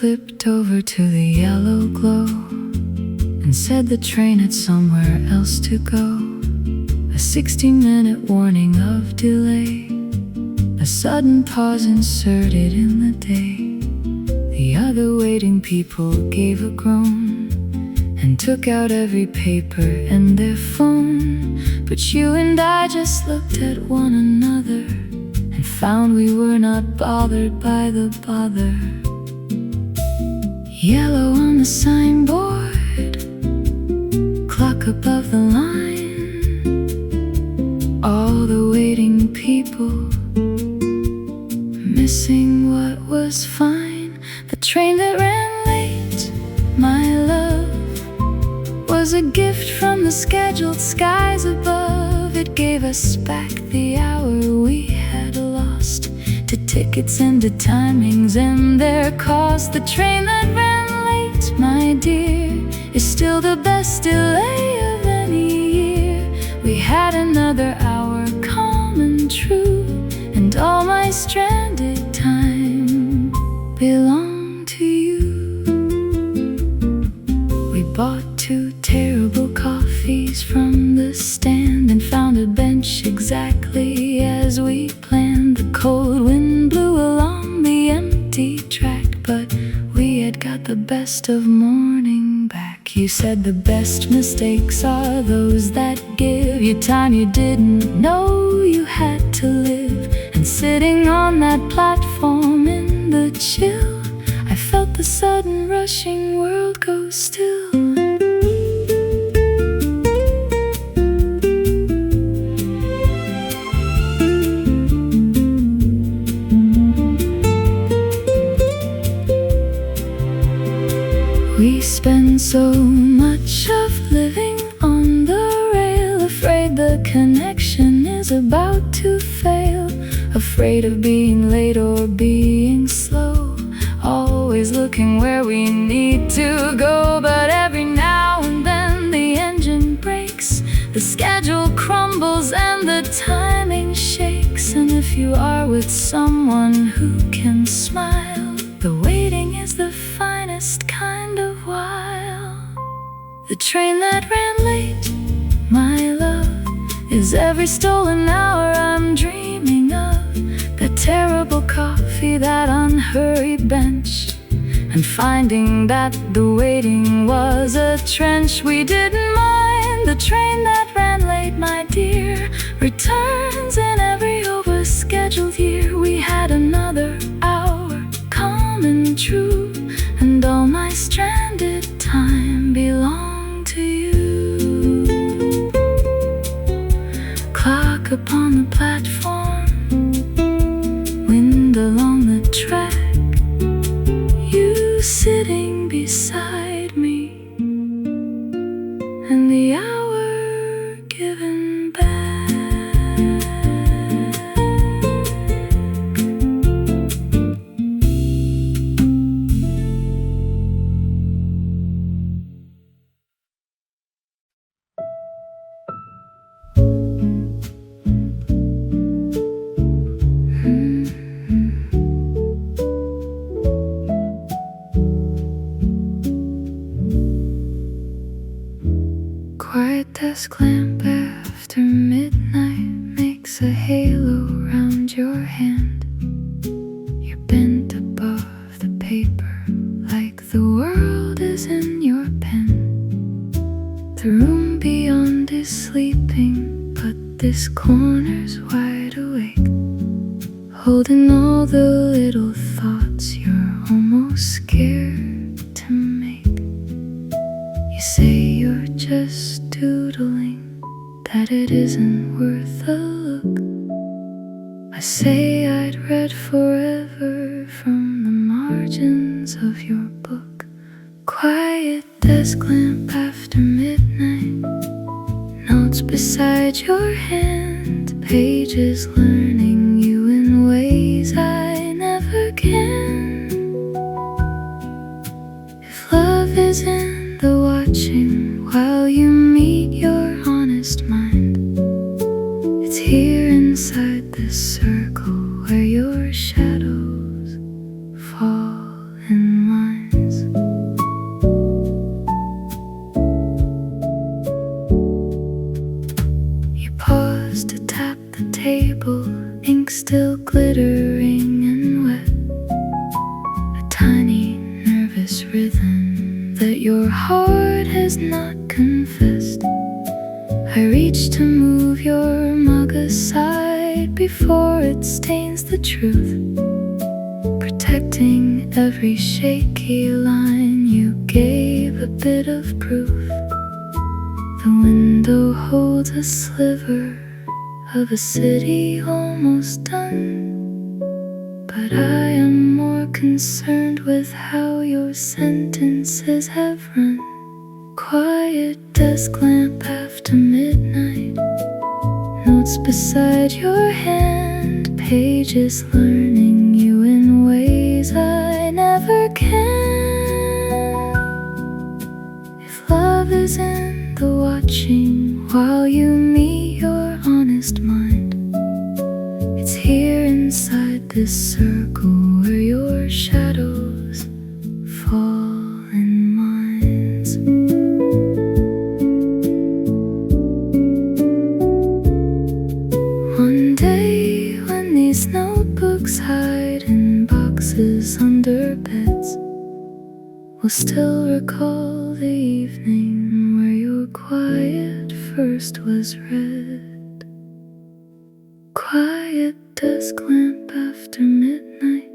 flipped over to the yellow glow and said the train had somewhere else to go. A 60-minute warning of delay, a sudden pause inserted in the day. The other waiting people gave a groan and took out every paper and their phone. But you and I just looked at one another and found we were not bothered by the bother. Yellow on the signboard, clock above the line, all the waiting people missing what was fine. The train that ran late, my love, was a gift from the scheduled skies above. It gave us back the hour we had lost to tickets and to timings and their cost. The train that ran late, my dear, is still the best delay of any year. We had another hour, calm and true, and all my stranded time belonged to you. We bought 2 terrible coffees from the stand and found a bench exactly as we planned. The cold wind blew along the empty track, but we had got the best of morning back. You said the best mistakes are those that give you time you didn't know you had to live. And sitting on that platform in the chill, I felt the sudden rushing world go still. We spend so much of living on the rail, afraid the connection is about to fail, afraid of being late or being slow, always looking where we need to go. But every now and then the engine breaks, the schedule crumbles and the timing shakes. And if you are with someone who can smile, the waiting is the finest kind of while. The train that ran late, my love, is every stolen hour I'm dreaming of. That terrible coffee, that unhurried bench, and finding that the waiting was a trench. We didn't mind the train that ran late, my dear, returns in every overscheduled year. We had another hour, calm and true, and all my stranded time belonged to you. Clock upon the platform, wind along the track, you sitting beside me, and the hour given back. Quiet desk lamp after midnight makes a halo round your hand. You're bent above the paper like the world is in your pen. The room beyond is sleeping, but this corner's wide awake, holding all the little thoughts you're almost scared to make. You say you're just doodling, that it isn't worth a look. I say I'd read forever from the margins of your book. Quiet desk lamp after midnight, notes beside your hand, pages learning you in ways I never can. If love is in the watching while you meet your honest mind, it's here inside this circle where your shadows fall in line. rhythm that your heart has not confessed. I reach to move your mug aside before it stains the truth, protecting every shaky line. You gave a bit of proof. The window holds a sliver of a city almost done, but I am more concerned with how your sentences have run. Quiet desk lamp after midnight, notes beside your hand, pages learning you in ways I never can. If love is in the watching while you meet your honest mind, it's here inside this circle where your shadows fall in mine's. One day when these notebooks hide in boxes under beds, we'll still recall the evening where your quiet first was read. Quiet desk lamp after midnight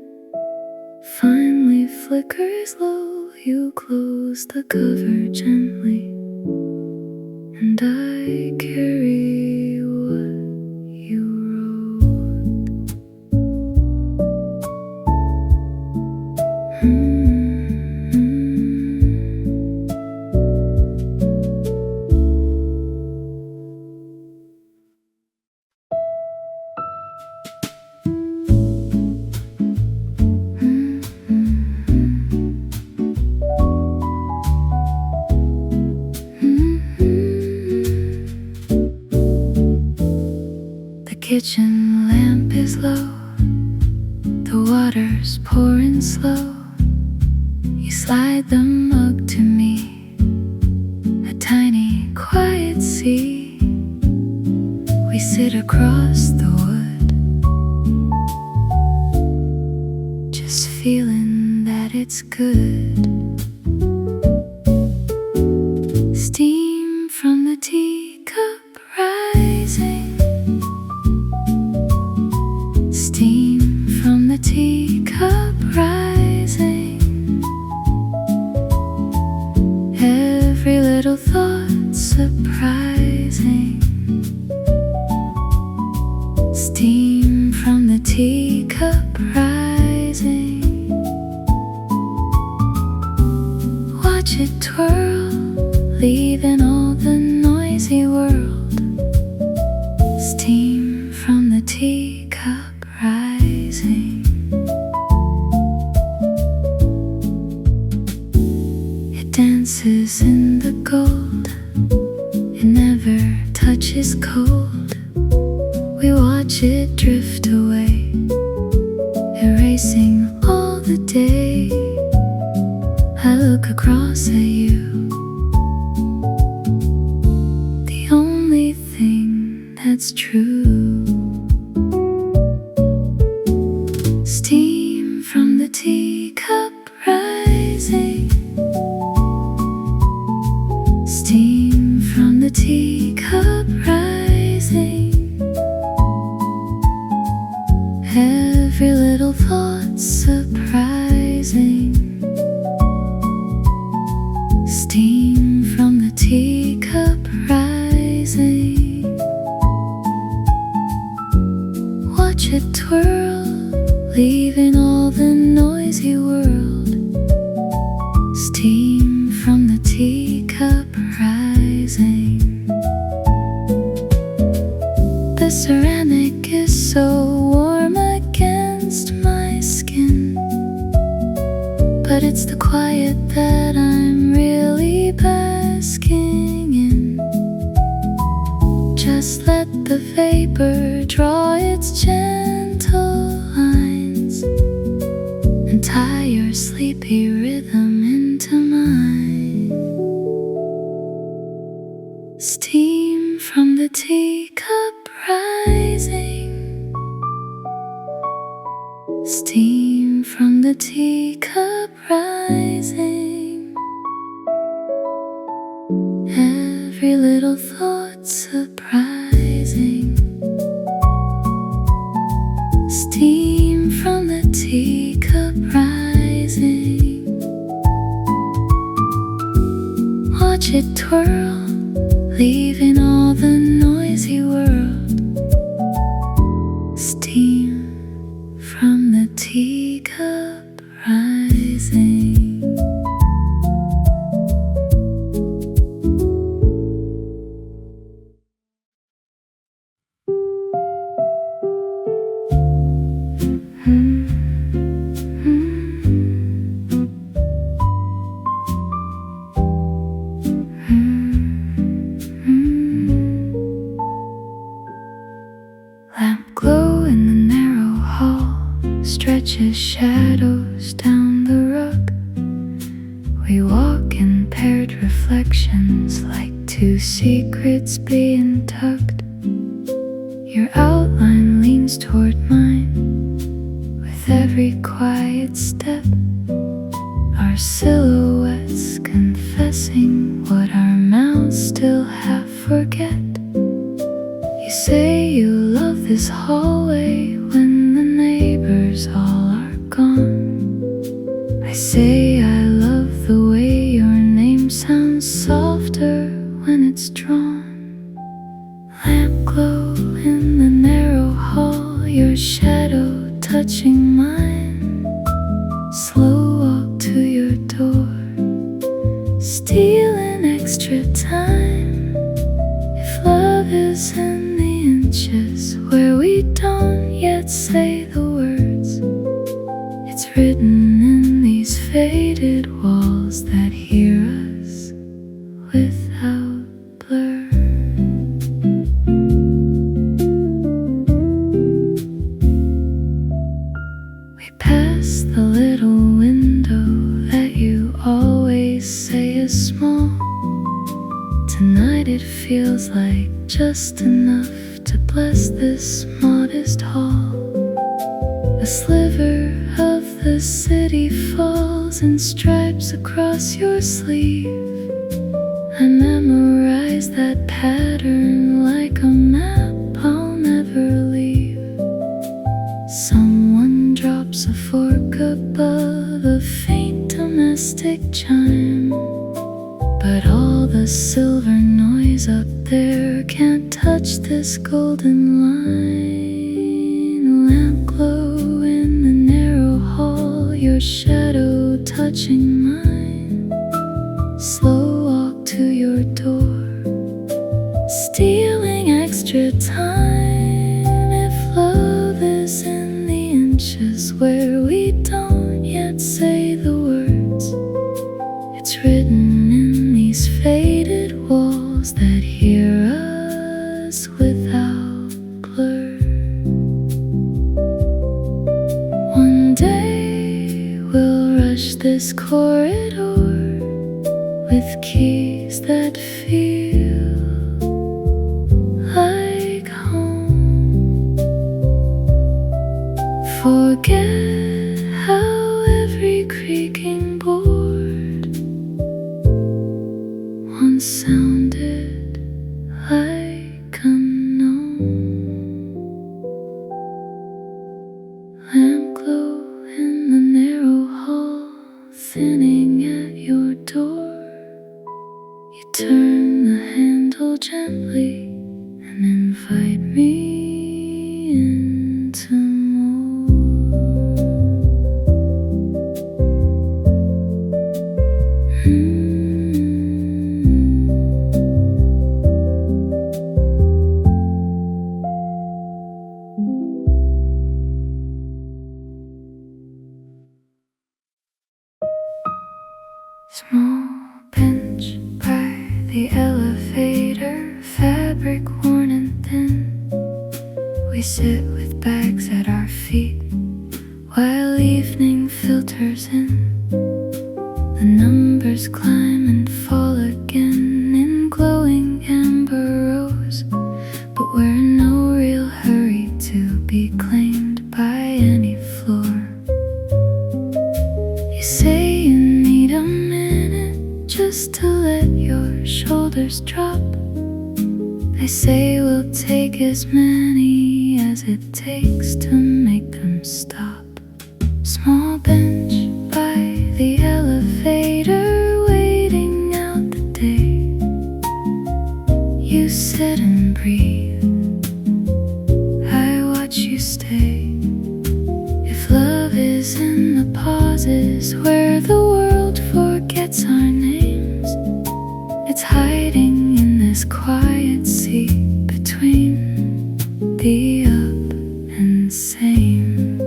finally flickers low. You close the cover gently, and I carry what you wrote. The kitchen lamp is low, the water's pouring slow. You slide the mug to me, a tiny quiet sea. We sit across the wood, just feeling that it's good. Steam from the teacup rising, steam from the teacup rising. Every little thought surprising. Steam from the teacup rising. Watch it twirl, leaving all the noisy world. Steam from the teacup rising. It dances in the gold, it never touches cold. We watch it drift away, erasing all the day. I look across at you, the only thing that's true. Steam from the teacup rising. Steam from the teacup rising. Every little thought surprising. Steam from the teacup rising. Watch it twirl, leaving all the noisy world. Steam from the teacup rising. The ceramic is so warm against my skin, but it's the quiet that I'm really basking in. Just let the vapor draw its gentle lines and tie your sleepy rhythm into mine. Steam from the teacup rising. Steam from the teacup rising. every little thought surprising. Steam from the teacup rising. Watch it twirl, leaving all the noisy world. Steam from the teacup rising. Lamp glow in the narrow hall stretches shadows down the rug. We walk in paired reflections like two secrets being tugged. Your outline leans toward mine with every quiet step. Our silhouettes confessing what our mouths still half forget. You say you love this hallway when the neighbors all are gone. I say I love the way your name sounds softer when it's drawn. Lamp glow in the narrow hall, your shadow touching mine. Slow walk to your door, stealing extra time. If love is in the inches where we don't yet say the words, it's written in these faded walls that hear us without blur. We pass the little window that you always say is small. Tonight it feels like just enough to bless this modest hall. A sliver of the city falls in stripes across your sleeve. I memorize that pattern like a map I'll never leave. Someone drops a fork above a faint domestic chime, but all the silver noise up there can't touch this golden line. Lamp glow in the narrow hall, your shadow touching mine. Slow walk to your door, stealing extra time. If love is in the inches where we don't yet say the words, it's written in these faded walls that hear us without blur. One day we'll rush this corridor with keys that feel like home. Forget how every creaking board once sounded like a gnome. Lamp glow in the narrow hall, thinning at your door. You turn the handle gently and invite me into more. Small bench by the elevator, fabric worn and thin. We sit with bags at our feet while evening filters in. The numbers climb and fall again in glowing amber rows, but we're in no real hurry to be claimed by any floor. You say you need a minute just to let your shoulders drop. I say we'll take as many as it takes to make them stop. Small bench by the elevator, waiting out the day. You sit and breathe, I watch you stay. If love is in the pauses where the world forgets our names, it's hiding in this quiet sea between the up and same.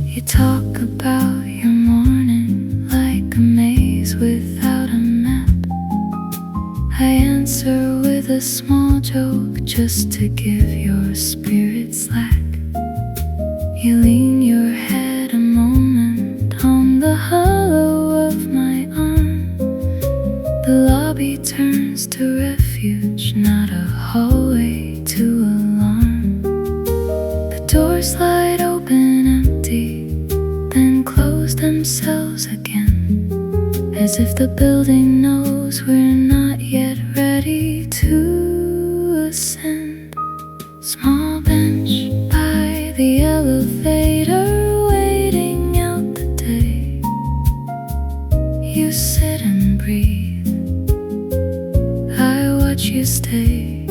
You talk about your morning like a maze without a map. I answer with a small joke just to give your spirit slack. You lean your head a moment on the hollow of my arm. The lobby turns to refuge, not a hallway to alarm. The doors slide open empty, then close themselves again, as if the building knows we're not yet ready to ascend. Small bench by the elevator, waiting out the day. You sit and breathe, I watch you stay.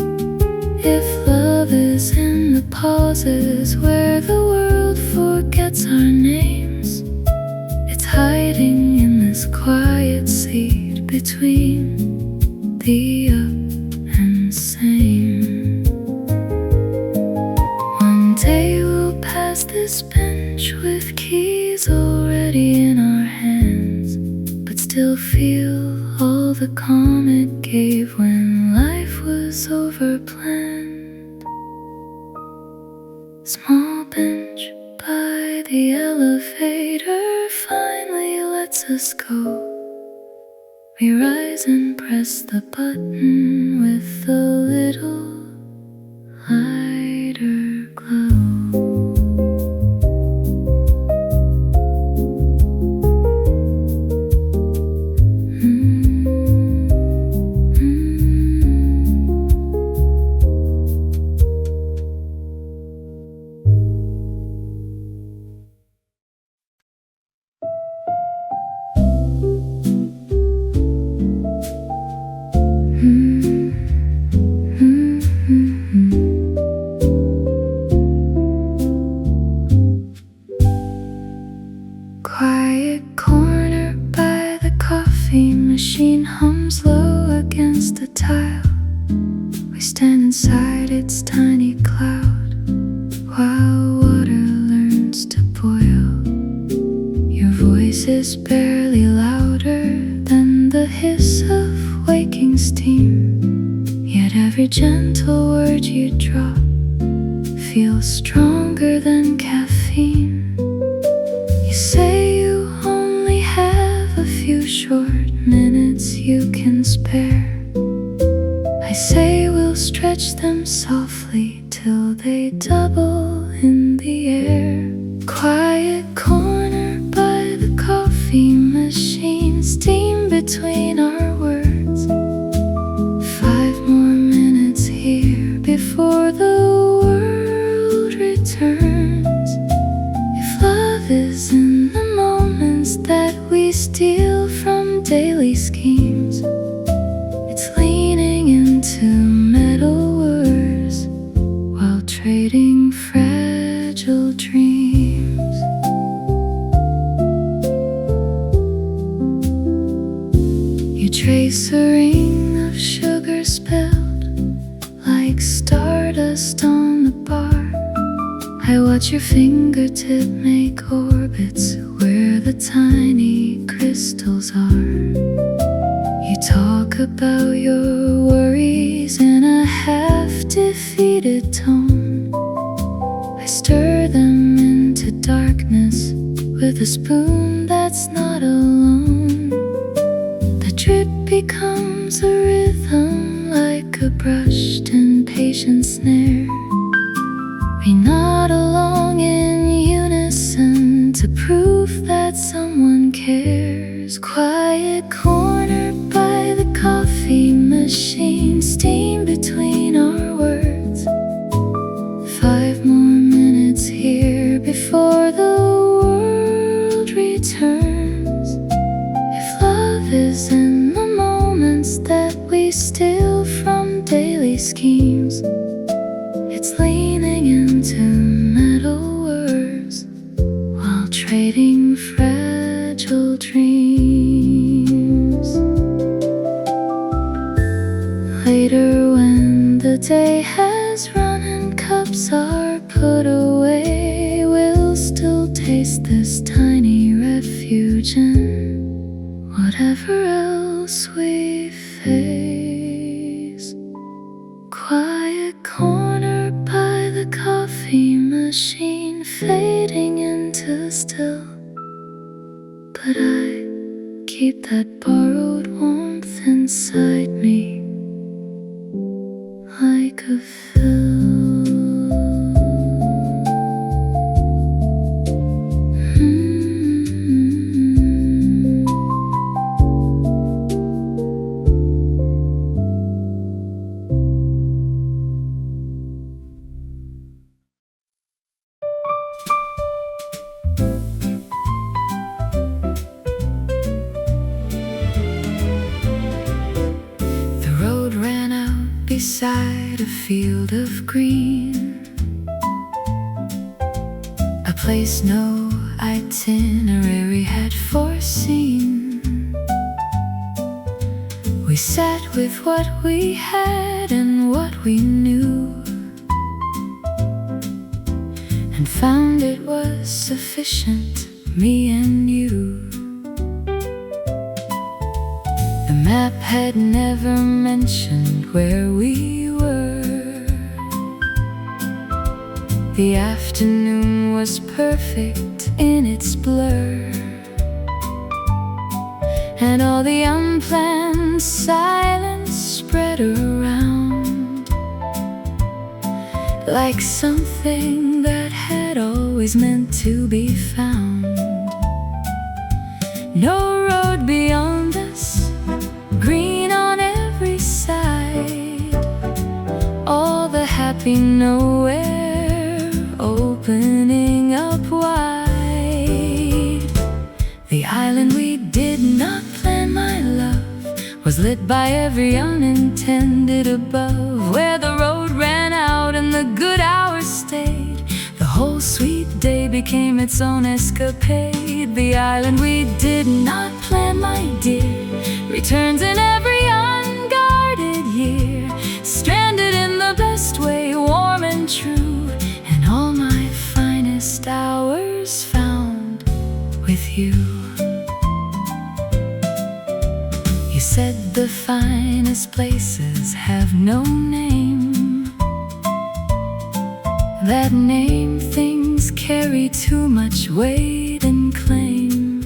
If love is in the pauses where the world forgets our names, it's hiding in this quiet seat between the up and same. One day we'll pass this bench with keys already in our hands, but still feel all the calm it gave when life was overplanned. Small bench by the elevator finally lets us go. We rise and press the button with a little lighter glow. Quiet corner by the coffee machine hums low against the tile. We stand inside its tiny cloud while water learns to boil. Your voice is barely louder than the hiss of waking steam, yet every gentle word you drop feels stronger than caffeine. You say you only have a few short minutes you can spare. I say we'll stretch them softly till they double in the air. Quiet corner by the coffee machine, steam between our words. 5 more minutes here before the world returns. If love is in the moments that we steal from daily schemes, it's leaning into metal words while trading fragile dreams. You trace a ring of sugar spilled like stardust on the bar. I watch your fingertip make orbits where the tiny crystals are. You talk about your worries in a half-defeated tone. I stir them into darkness with a spoon that's not alone. The drip becomes a rhythm like a brushed and patient snare. We nod along in unison to prove that someone cares. years. Quiet corner by the coffee machine, steam between our words. 5 more minutes here before the world returns. If love is in the moments that we steal from daily schemes, it's leaning into metal words while trading fragile dreams. Later, when the day has run and cups are put away, we'll still taste this tiny refuge in whatever else we face. Quiet corner by the coffee machine, fading into still, but I keep that borrowed warmth inside me like a fill. Beside a field of green, a place no itinerary had foreseen. We sat with what we had and what we knew, and found it was sufficient, me and you. The map had never mentioned where we were. The afternoon was perfect in its blur, and all the unplanned silence spread around, like something that had always meant to be found. No road beyond us, green on every side, all the happy nowhere opening up wide. The island we did not plan, my love, was lit by every unintended above. Where the road ran out and the good hours stayed, the whole sweet day became its own escapade. The island we did not plan, my dear, returns in every unguarded year, stranded in the best way, warm and true, and all my finest hours found with you. You said the finest places have no name, that name things carry too much weight and claim,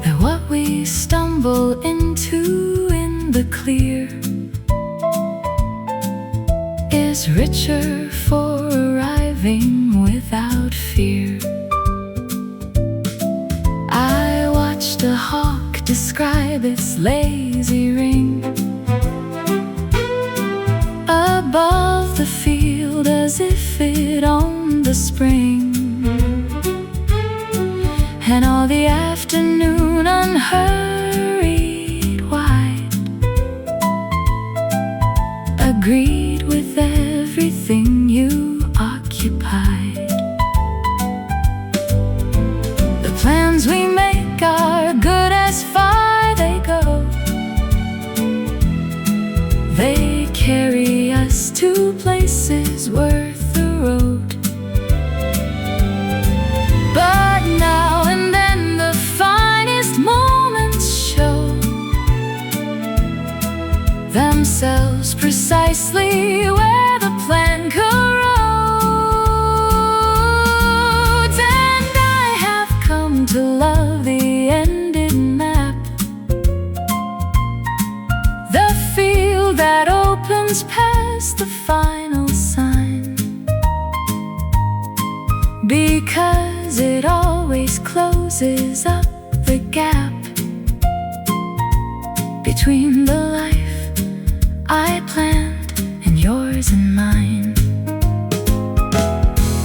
that what we stumble into in the clear is richer for arriving without fear. I watched a hawk describe its lazy ring above the field as if it owned the spring, and all the afternoon unhurried wide agreed with everything you occupied. The plans we make are good as far they go. They carry us to places worth the road. But now and then the finest moments show themselves precisely where the plan corrodes. And I have come to love the ended map, the field that opens past the final sign, because 'cause it always closes up the gap between the life I planned and yours and mine.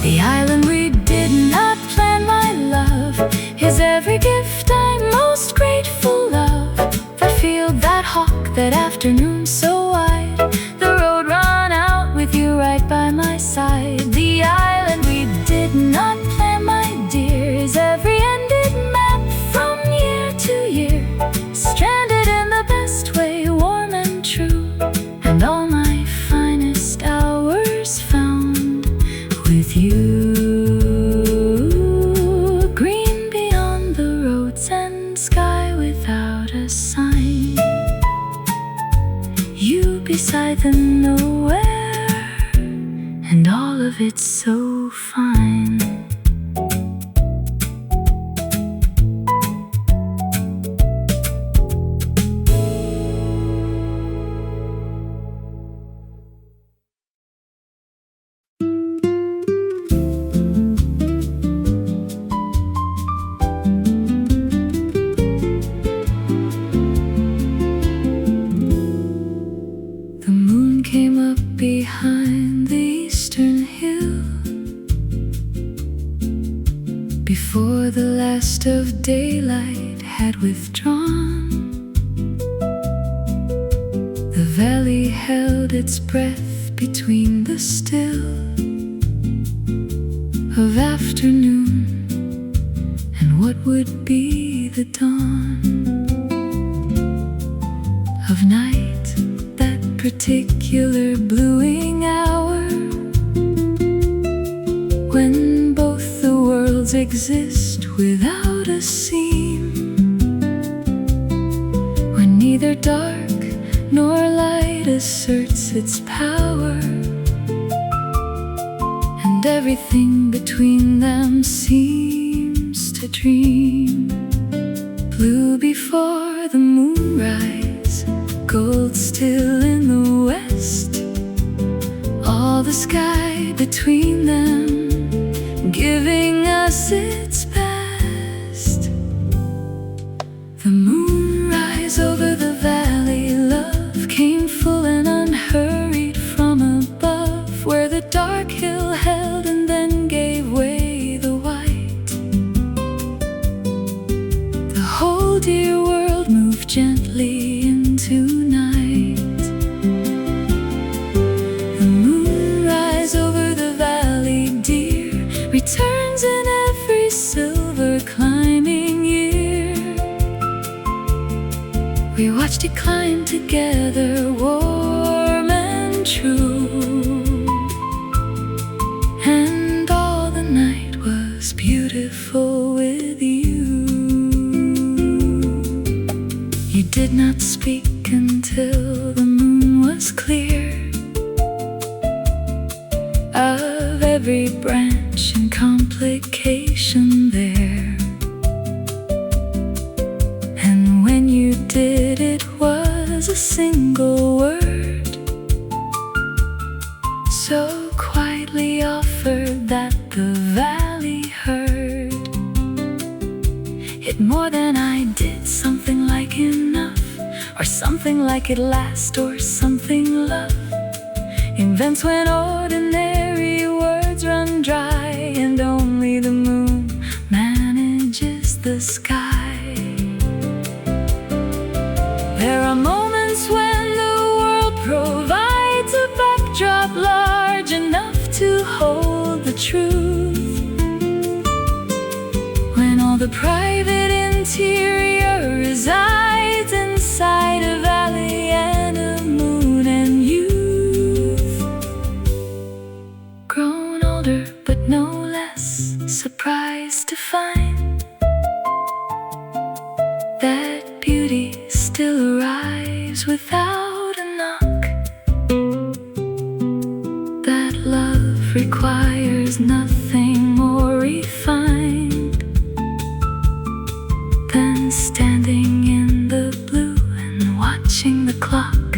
The island we did not plan, my love, is every gift I'm most grateful of. That field, that hawk, that afternoon so wide, the road run out with you right by my side. The island we did not plan, my dear, is every ended map from year to year, stranded in the best way, warm and true, and all my finest hours found with you. Green beyond the roads and sky without a sign, you beside the nowhere, and all of it's so fine. Came up behind the eastern hill before the last of daylight had withdrawn. The valley held its breath between the still of afternoon and what would be the dawn of night. Particular bluing hour when both the worlds exist without a seam, when neither dark nor light asserts its power, and everything between them seems to dream. Blue before the moonrise, gold still in the west, all the sky between them giving us its best. The moonrise over the valley, love came full and unhurried from above, where the dark hill held and then gave way the white. The whole dear world moved gently into night. The moonrise over the valley, dear, returns in every silver climbing year. We watched it climb together, warm and true, and all the night was beautiful with you. You did not speak until the moon was clear of every branch and complication there. And when you did, it was a single word, so quietly offered that the valley heard it more than I did, something like enough, or something like at last, or something love invents when ordinary words run dry, and only the moon manages the sky. There are moments when the world provides a backdrop large enough to hold the truth, when all the private interior resides inside a valley and a moon and youth. Grown older but no less surprised to find that beauty still arrives without a knock, that love requires nothing more refined than standing in the blue and watching the clock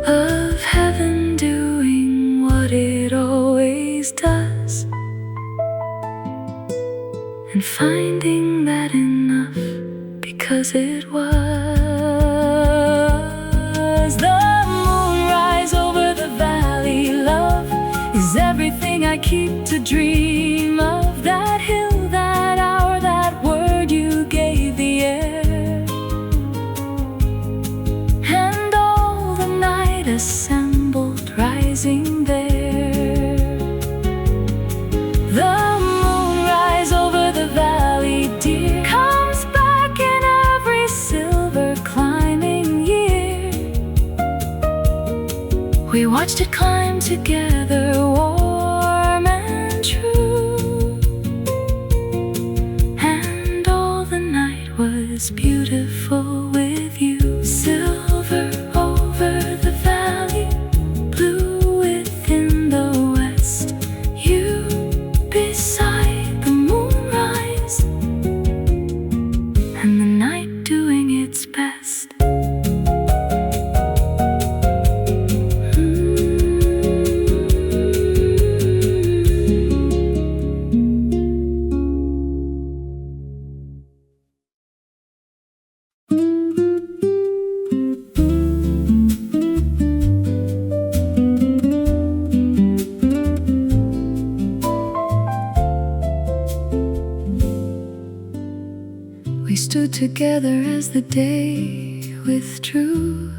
of heaven doing what it always does, and finding that enough, because it was the moonrise over the valley. Love is everything I keep to dream of. That hill, that hour, that word you gave the air, and all the night assembled, rising there. The moonrise over the valley, dear, comes back in every silver climbing year. We watched it climb together, warm and true, and all the night was beautiful with you. Silver over the valley, blue within the west, you beside the moonrise, and the night doing its best. We stood together as the day withdrew,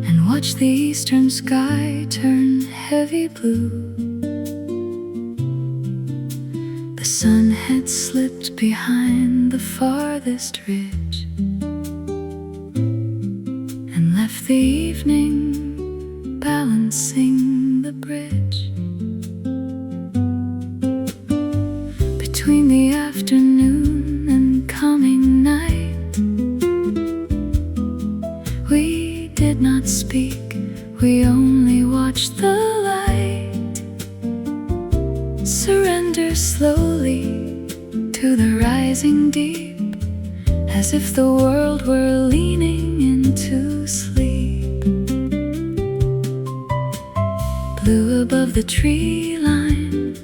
and watched the eastern sky turn heavy blue. The sun had slipped behind the farthest ridge, and left the evening balancing the bridge. Between the afternoon and coming night, we did not speak, we only watched the light surrender slowly to the rising deep, as if the world were leaning into sleep. Blue above the tree line,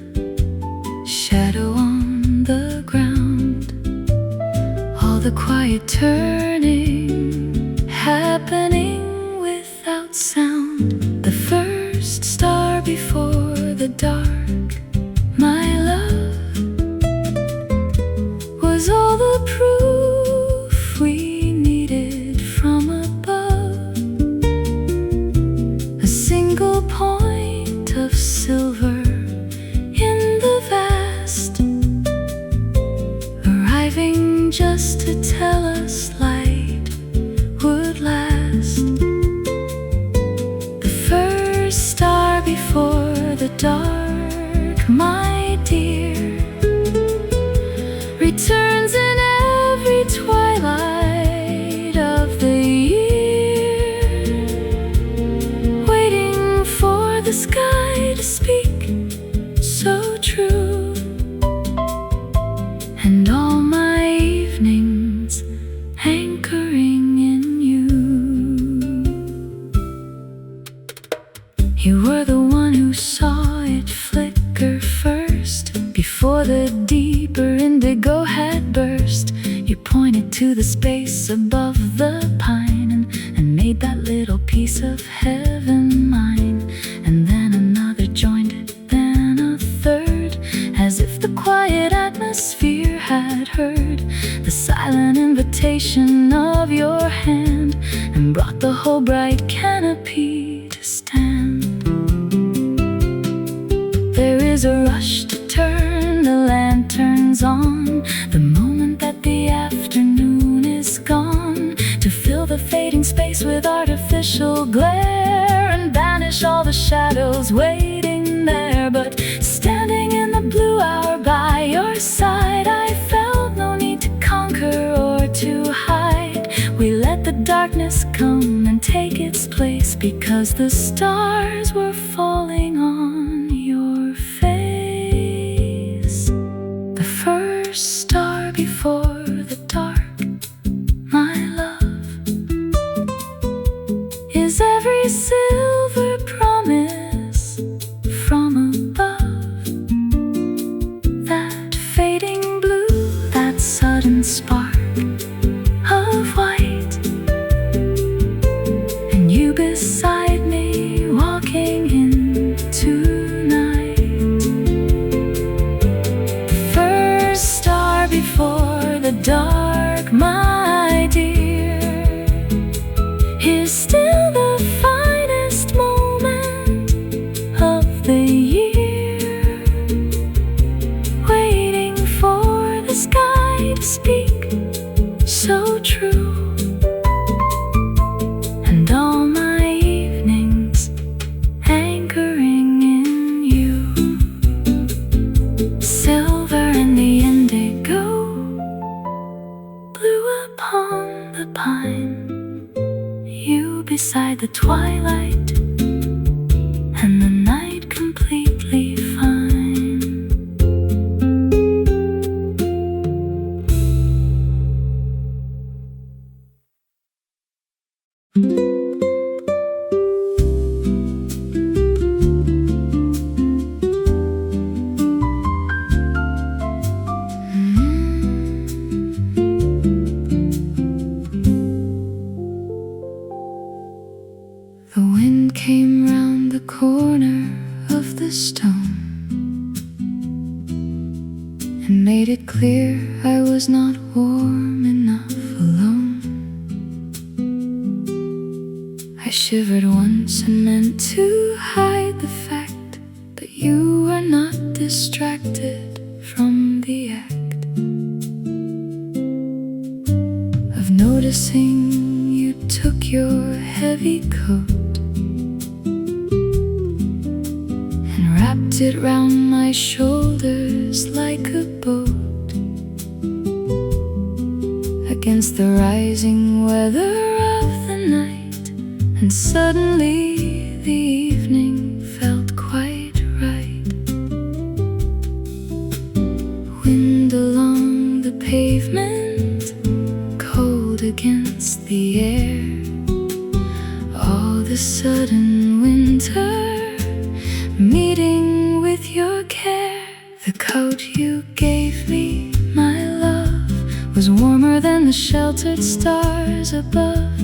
shadow on the ground, all the quiet turning happening without sound. The first star before the dark, my love, was all the proof we needed from above. A single point of silver in the vast, arriving just to tell us light would last. The first star before the dark, my dear, returns in every twilight of the year, waiting for the sky to speak so true. And all my evenings anchoring in you. You were the one who saw it flicker first, before the deeper indigo had burst. You pointed to the space above the pine, and made that little piece of heaven mine. And then another joined it, then a third, as if the quiet atmosphere had heard the silent invitation of your hand, and brought the whole bright canopy to stand. There is a rush to turn the lanterns on, the moment that the afternoon is gone, to fill the fading space with artificial glare, and banish all the shadows waiting there. But standing in the blue hour by your side, I felt no need to conquer or to hide. We let the darkness come and take its place, because the stars were falling on your face. The first star before the dark, my love, is every silver promise from above. by the twilight and the night completely fine. The wind came round the corner of the stone and made it clear I was not warm enough alone. I shivered once and meant to hide the fact that you were not distracted from the act of noticing you took your heavy coat and wrapped it round my shoulders like a boat against the rising weather of the night. And suddenly the evening felt quite right. Wind along the pavement, cold against the air. All the sudden winter meeting with your care. The coat you gave me, my love, was warmer than the sheltered stars above.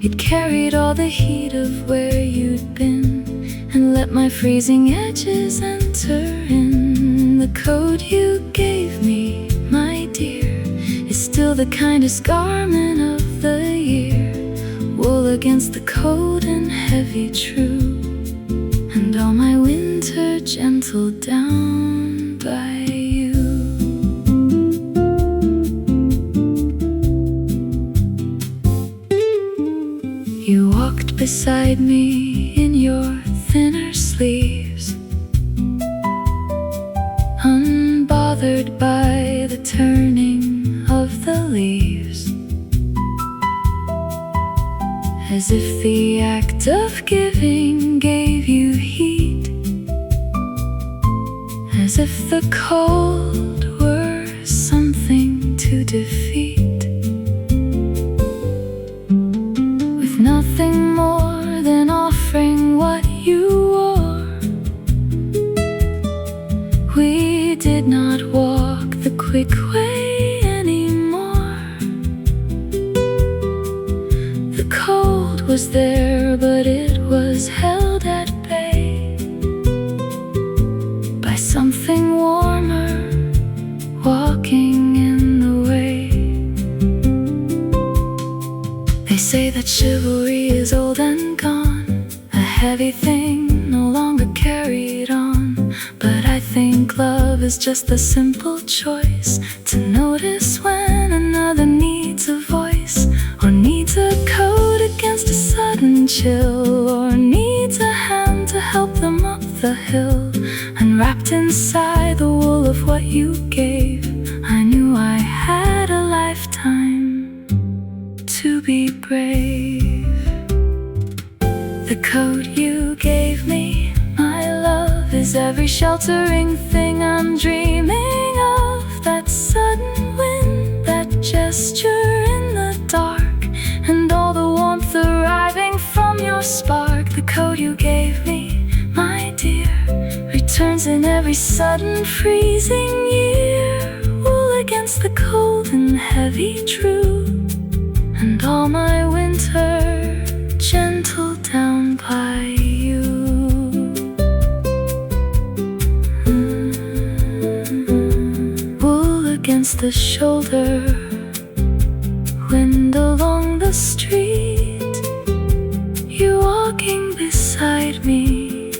It carried all the heat of where you'd been and let my freezing edges enter in. The coat you gave me, my dear, is still the kindest garment of the year. Wool against the cold and heavy true, and all my winter gentled down by you. You walked beside me in your thinner sleeves, unbothered by the turning of the leaves, as if the act of giving gave you heat, as if the cold were something to defeat. With nothing more than offering what you wore, we did not walk the quick way anymore. The cold was there, but it was held at bay by something warmer walking in the way. They say that chivalry is old and gone, a heavy thing no longer carried on. But I think love is just a simple choice to notice when another needs a voice, or needs a coat against a sudden chill, or needs a hand to help them up the hill. And wrapped inside the wool of what you gave, I knew I had a lifetime to be brave. The coat you gave me, my love, is every sheltering thing I'm dreaming of. That sudden wind, that gesture in the dark, and all the warmth arriving from your spark. The coat you gave me, my dear, returns in every sudden freezing year. Wool against the cold and heavy true, and all my winter gentled down by you. Wool against the shoulder, wind along the street, you walking beside me,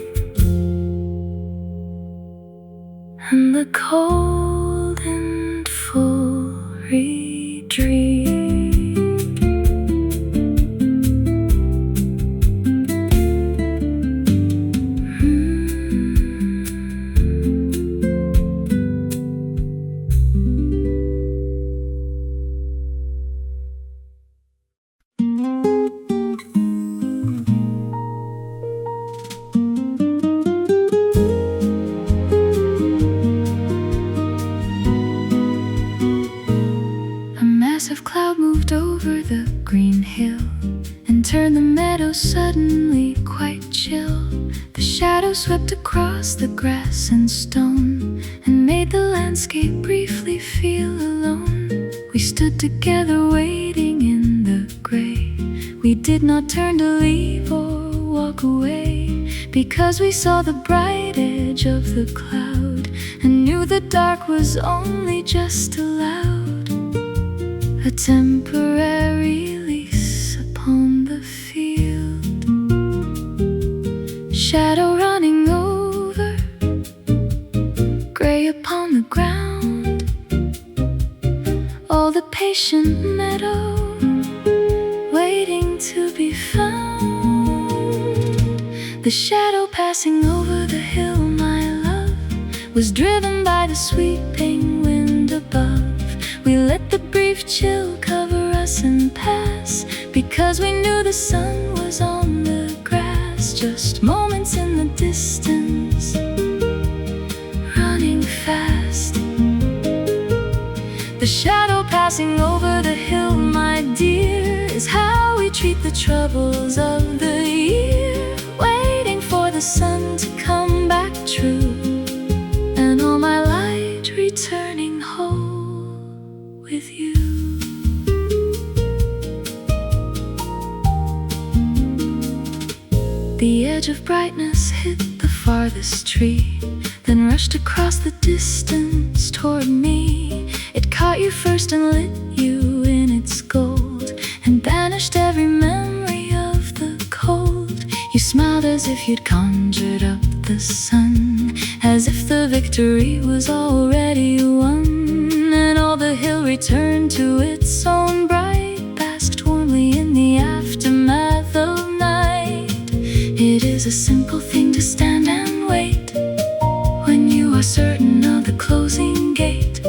and the cold and full retreat. swept across the grass and stone and made the landscape briefly feel alone. We stood together waiting in the gray. We did not turn to leave or walk away, because we saw the bright edge of the cloud and knew the dark was only just allowed, a temporary lease upon the field. Shadow running over, gray upon the ground, all the patient meadow waiting to be found. The shadow passing over the hill, my love, was driven by the sweeping wind above. We let the brief chill cover us and pass, because we knew the sun was on the grass. Just moments in the distance, running fast. The shadow passing over the hill, my dear, is how we treat the troubles of the year, waiting for the sun to come back true, and all my light returning whole with you. The edge of brightness hit the farthest tree, then rushed across the distance toward me. It caught you first and lit you in its gold, and banished every memory of the cold. You smiled as if you'd conjured up the sun, as if the victory was already won, and all the hill returned to its own bright, basked warmly in the aftermath of night. It is a simple thing to stand and wait, when you are certain of the closing gate,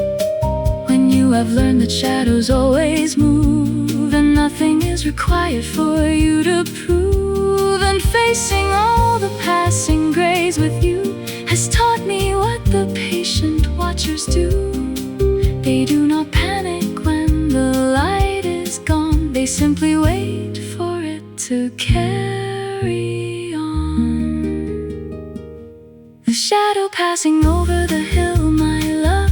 when you have learned that shadows always move, and nothing is required for you to prove. And facing all the passing grays with you has taught me what the patient watchers do. They do not panic when the light is gone, they simply wait for it to carry on. The shadow passing over the hill, my love,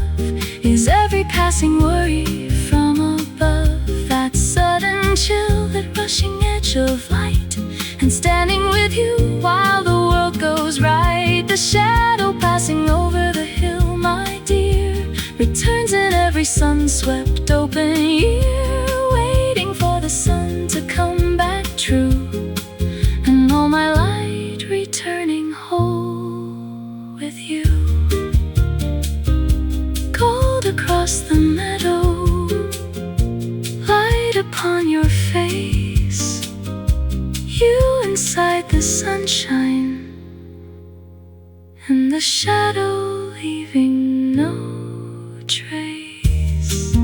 is every passing worry from above, that sudden chill, that rushing edge of light, and standing with you while the world goes right. The shadow passing over the hill, my dear, returns in every sun-swept open year, waiting for the sun to come back true, and all my light returning whole with you. Gold across the meadow, light upon your face, you inside the sunshine, and the shadow leaving no trace.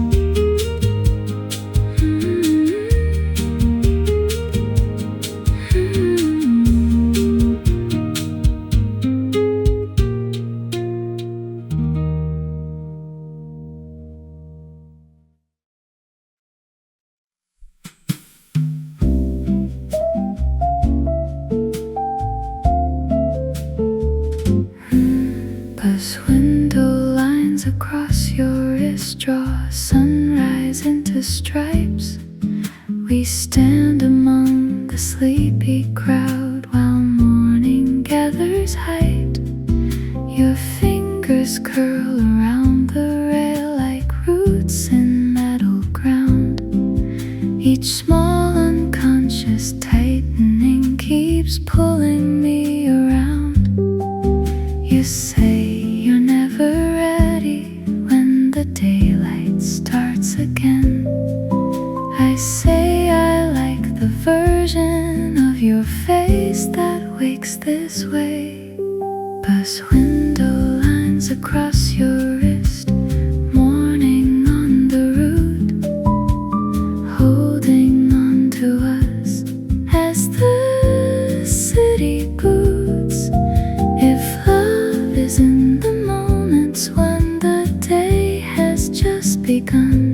Bus window lines across your wrist draw sunrise into stripes. We stand among the sleepy crowd while morning gathers height. Your fingers curl around the rail like roots in metal ground. Each small unconscious tightening keeps pulling me around. You say you're never ready when the daylight starts again. I say I like the version of your face that wakes this way. Bus window lines across your wrist, morning on the route, holding on to us as the city boots. If love is in the moments when the day has just begun,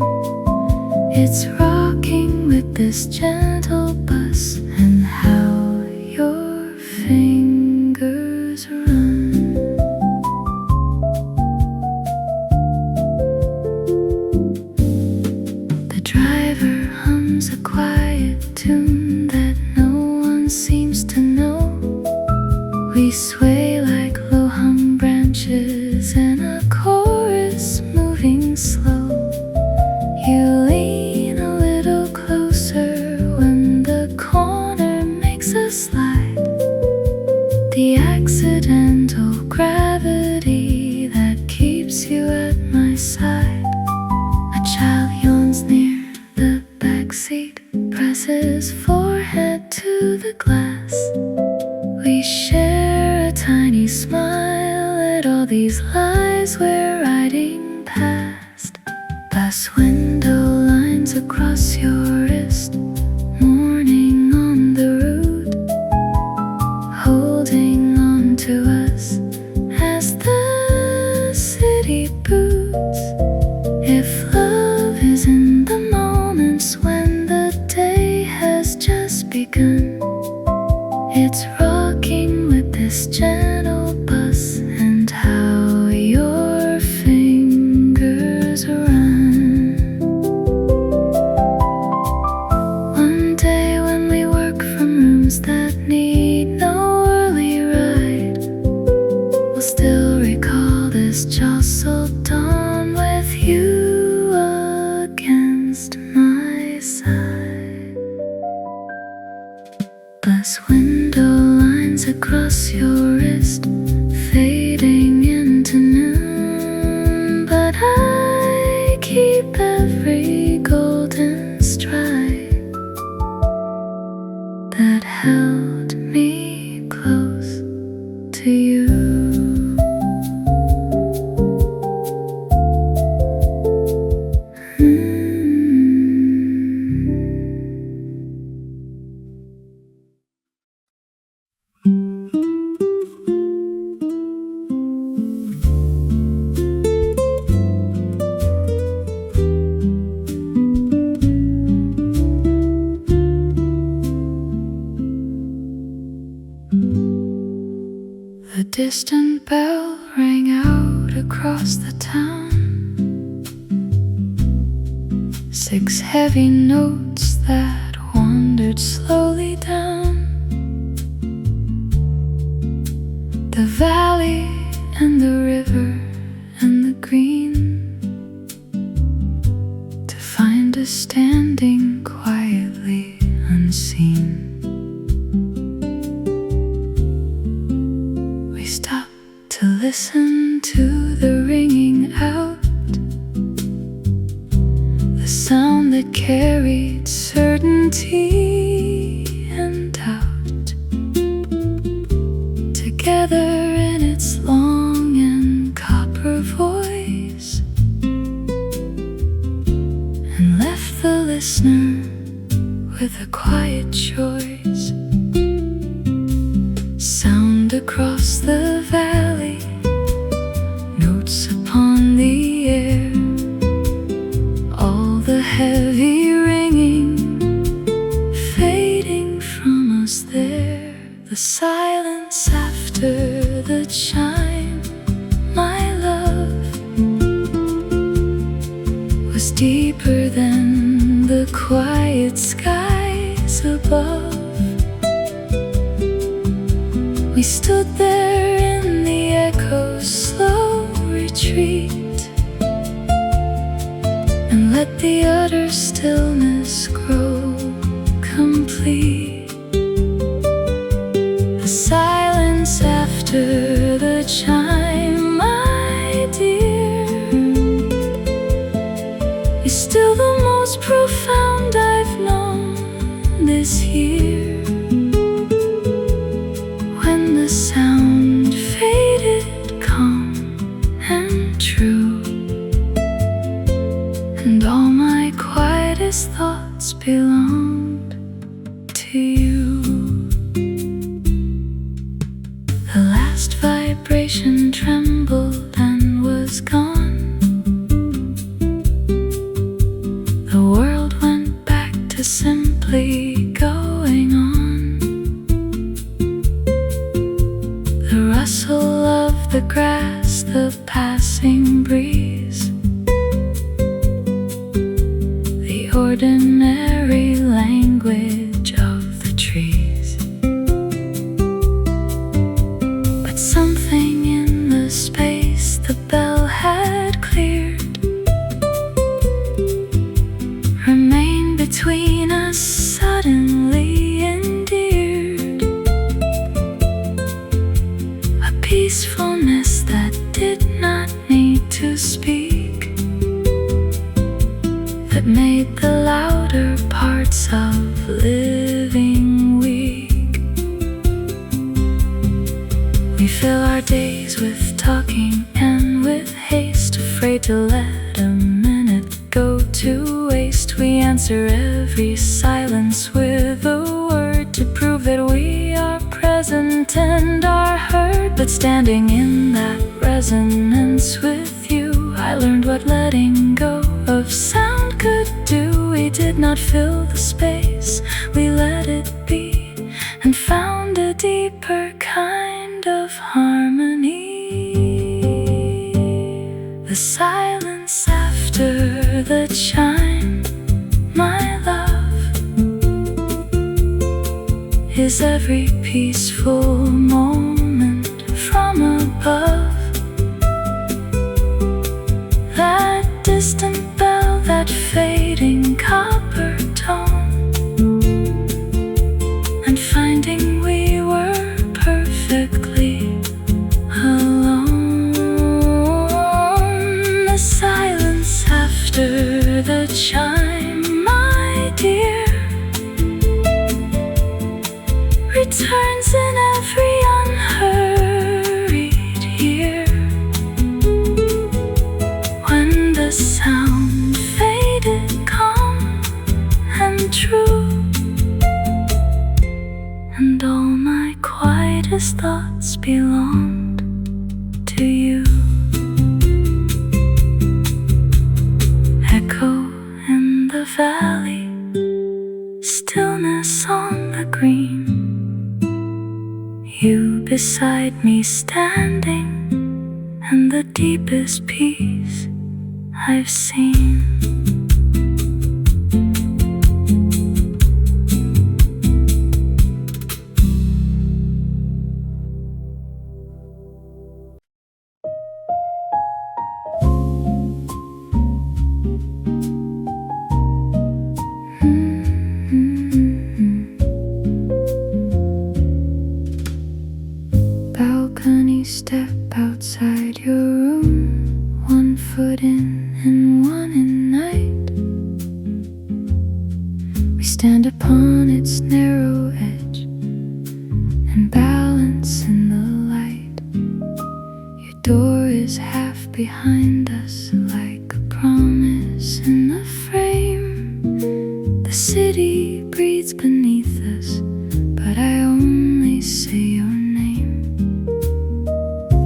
it's rocking with this gentle bus, and how your fingers run. The driver hums a quiet tune that no one seems to know. We sway like low-hung branches in a chorus moving slow. You lean a little closer when the corner makes a slide. The accidental gravity that keeps you at my side. A child yawns near the backseat, presses forehead to the glass. We share a tiny smile at all these lies we're riding past. Glass window lines across your wrist, mourning on the route, holding on to us as the city boots. If love is in the moments when the day has just begun, it's rocking with this gentle bus and how your fingers run. One day when we work from rooms that need no early ride, we'll still recall this jostled dawn with you against my side. Glass window lines across your wrist, fading into noon, but I keep every golden stride that held me close to you. The distant bell rang out across the town. 6 heavy notes that wandered slowly down the valley and the river and the green, to find us standing quietly unseen. We stopped to listen to the ringing out, the sound that carried certainty and doubt, together in its long and copper voice, and left the listener with a quiet choice. Sound across the valley, notes upon the air, all the heavy ringing fading from us there. The silence after the chime, my love, was deeper than the quiet skies above. We stood there in the echo's slow retreat, and let the utter stillness grow complete. The silence after the chime, my dear, is still the most profound I've known this year. When the sound faded calm and true, and all my quietest thoughts belonged to you. The last vibration trembled and was gone. The world went back to simply going on. The rustle rustle of the grass, the passing breeze, the ordinary language of the trees. But something in the space the bell had cleared remained between us, suddenly endeared. A peacefulness that did not need to speak, that made the louder parts of living weak. We fill our days with talking and with haste, afraid to let a minute go to waste. We answer every silence with a word to prove that we are present and are heard. But standing in that resonance with you, I learned what letting go of sound could do. We did not fill the space, we let it be, and found a deeper kind of harmony. The silence after the chime, my love, is every peaceful moment from above. That distant bell, that fading copper tone, and finding we were perfectly alone. The silence after the chime, my dear, returns in every unhurried year, when the sound faded calm and true, and all my quietest thoughts belonged to you. Echo in the valley, stillness on the green, you beside me standing, and the deepest peace I've seen. Balcony step outside your room, 1 foot in and 1 in night. We stand upon its narrow edge and balance in the light. Your door is half behind us, like a promise in a frame. The city breathes beneath us, but I only say your name.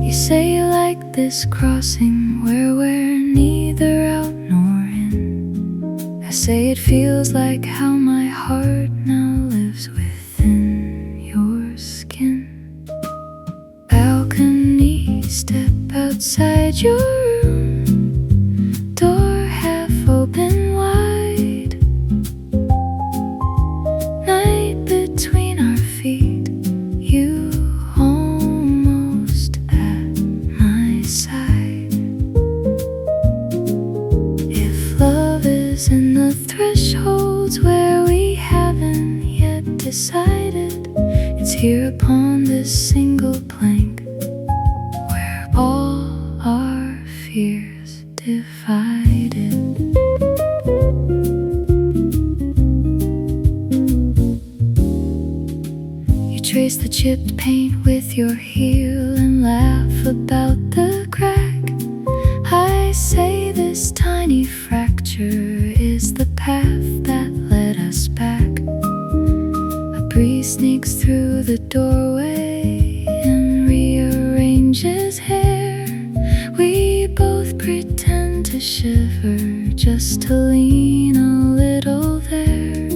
You say you like this crossing where we're neither out nor in. I say it feels like how my heart now lives within your skin. Balcony step outside your room, door half open wide. Night between our feet, you almost at my side. If love is in the thresholds where we haven't yet decided, it's here upon this single plank where all our fears divided. You trace the chipped paint with your heel and laugh about the crack. I say this tiny fracture is the path that led us back. A breeze sneaks through the doorway and rearranges hair. We both pretend to shiver just to lean a little there.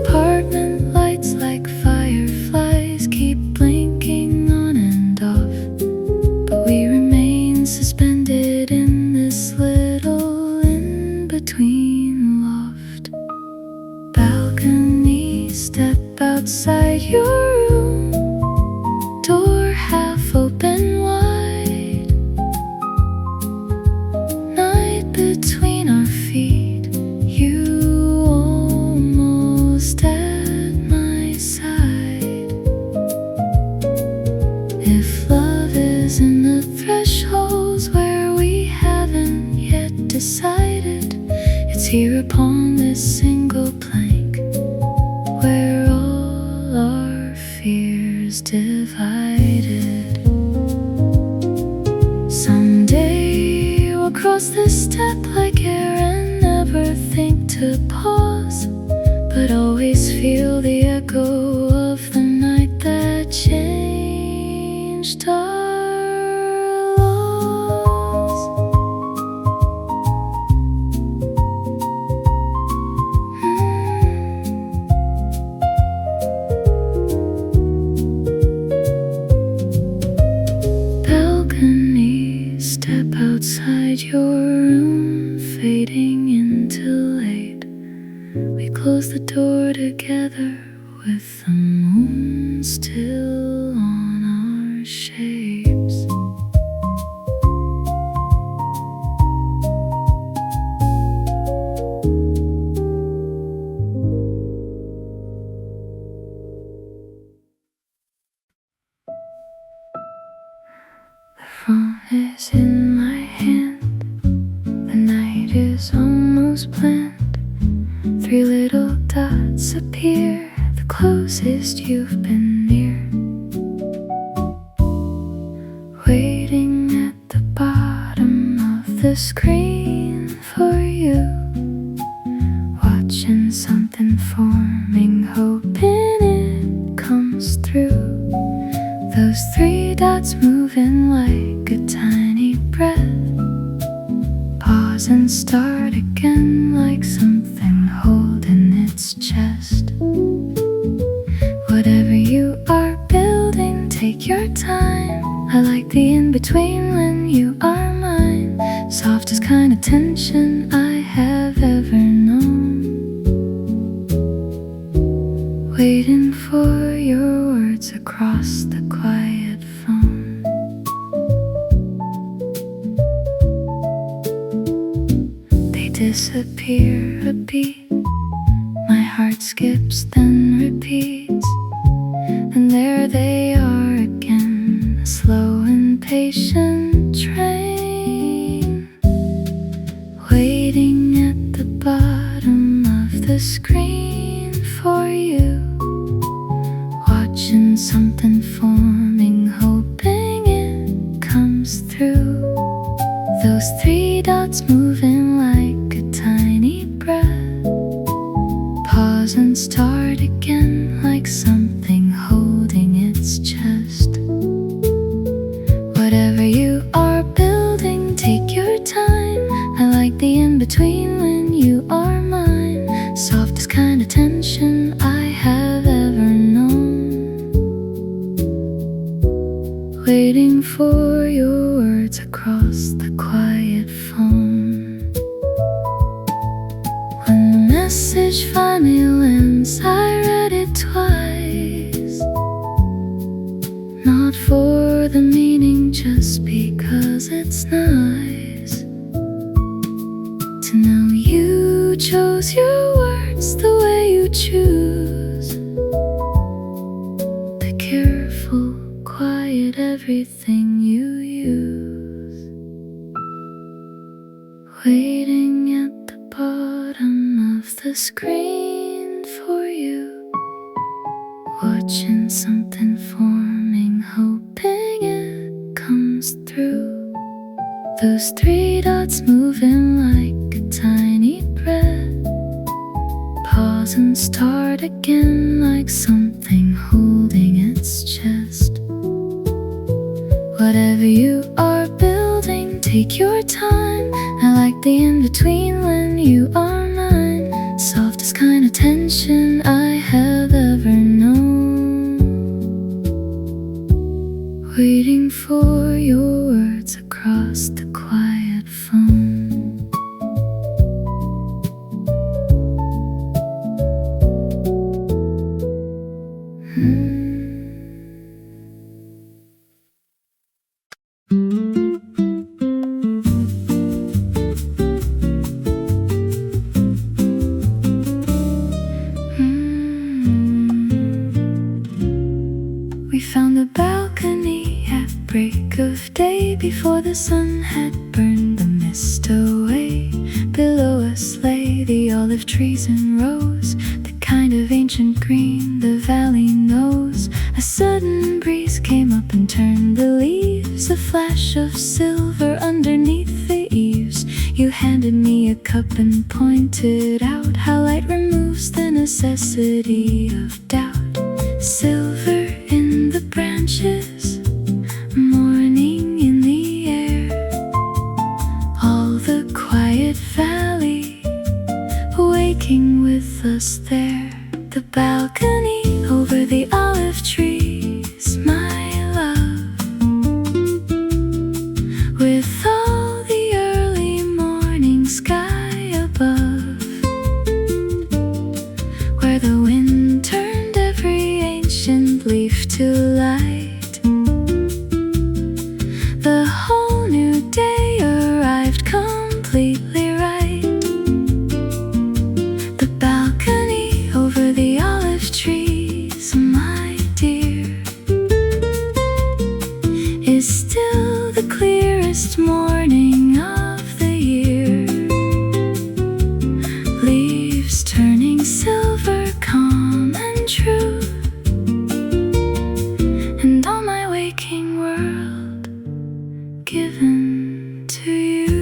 Apartment lights like fireflies keep blinking on and off. If love is in the thresholds where we haven't yet decided, it's here upon this single plank where all our fears divided. Someday we'll cross this step like air and never think to pause, but always feel the echo of the night that changed our laws. Balcony, step outside your room, fading into late. We close the door together with the moon still on our shapes. The phone is in my hand, the night is almost planned. 3 little dots appear, the closest you've been near. Waiting at the bottom of the screen for you, watching something forming, hoping it comes through. Those 3 dots moving like a tiny breath, pause and start again like something holding its chest. Whatever you are building, take your time. I like the in-between when you are mine. Softest kind of tension I have ever known. Waiting for your words across the quiet phone. They disappear a beat, my heart skips then repeats, and there they are again, a slow and patient train, waiting at the bottom of the screen for you, watching something forming, hoping it comes through. Those 3 dots moving like a tiny breath, pause and start again like something holding its chest. Whatever you are building, take your time. I like the in-between when you are mine. Softest kind of tension I have ever known. Waiting for your words across the quiet phone. When the message finally lands, I read it twice, not for the meaning, just because it's nice to know you chose your words the way you choose. Be careful, quiet everything you use. Waiting at the bottom of the screen for you, watching something forming, hoping it comes through. Those 3 dots moving like a tiny breath, pause and start again like something holding its chest. Whatever you are building, take your time. I like the in-between when you are mine. Softest kind of tension I have ever known. Waiting for your words across the quiet phone. We found a balcony before the sun had burned the mist away. Below us lay the olive trees in rows, the kind of ancient green the valley knows. A sudden breeze came up and turned the leaves, a flash of silver underneath the eaves. You handed me a cup and pointed out how light removes the necessity of doubt. Silver in the branches, morning in the air, all the quiet valley waking with us there. The balcony over the olive trees, my love, with all the early morning sky above, where the wind turned every ancient leaf to light. The whole new day arrived completely right. The balcony over the olive trees, my dear, is still the clearest morning of the year. Leaves turning silver, calm and true, and all my waking world given to you.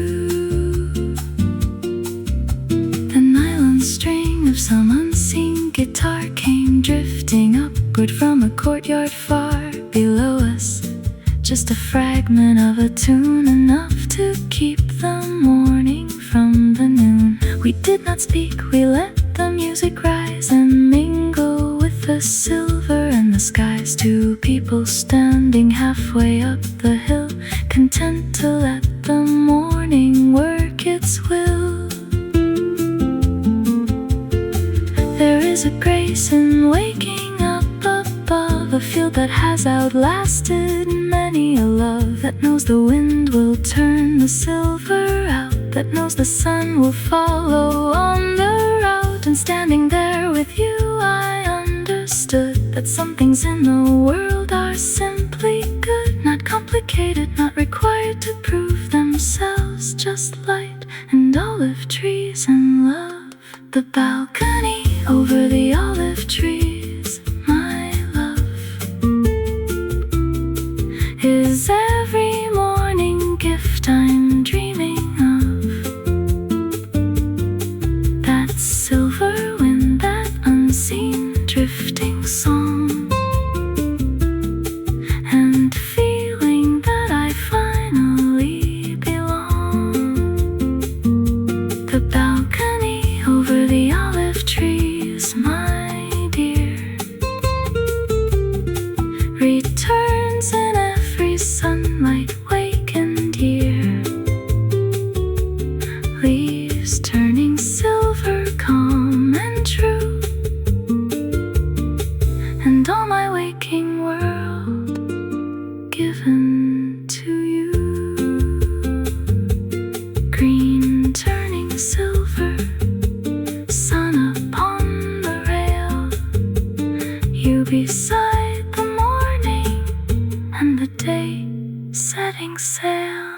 The nylon string of some unseen guitar came drifting upward from a courtyard far below us, just a fragment of a tune, enough to keep the morning from the noon. We did not speak, we let the music rise and mingle with the silver and the skies. Two people standing halfway up the hill, content to let the morning work its will. There is a grace in waking up above, a field that has outlasted many a love, that knows the wind will turn the silver out, that knows the sun will follow on the route. And standing there with you I understood that some things in the world are simply good, not complicated, not required to prove themselves, just light and olive trees and love. The balcony over the olive trees, my love, is every morning gift I'm dreaming of. That silver wind, that unseen drifting song, and feeling that I finally belong. The balcony over the olive trees, my dear, returns in every sunlight wakened year. Leaves turning silver, calm and true, and all my waking world given to you. Green turning silver, sun upon the rail, you beside the morning and the day setting sail.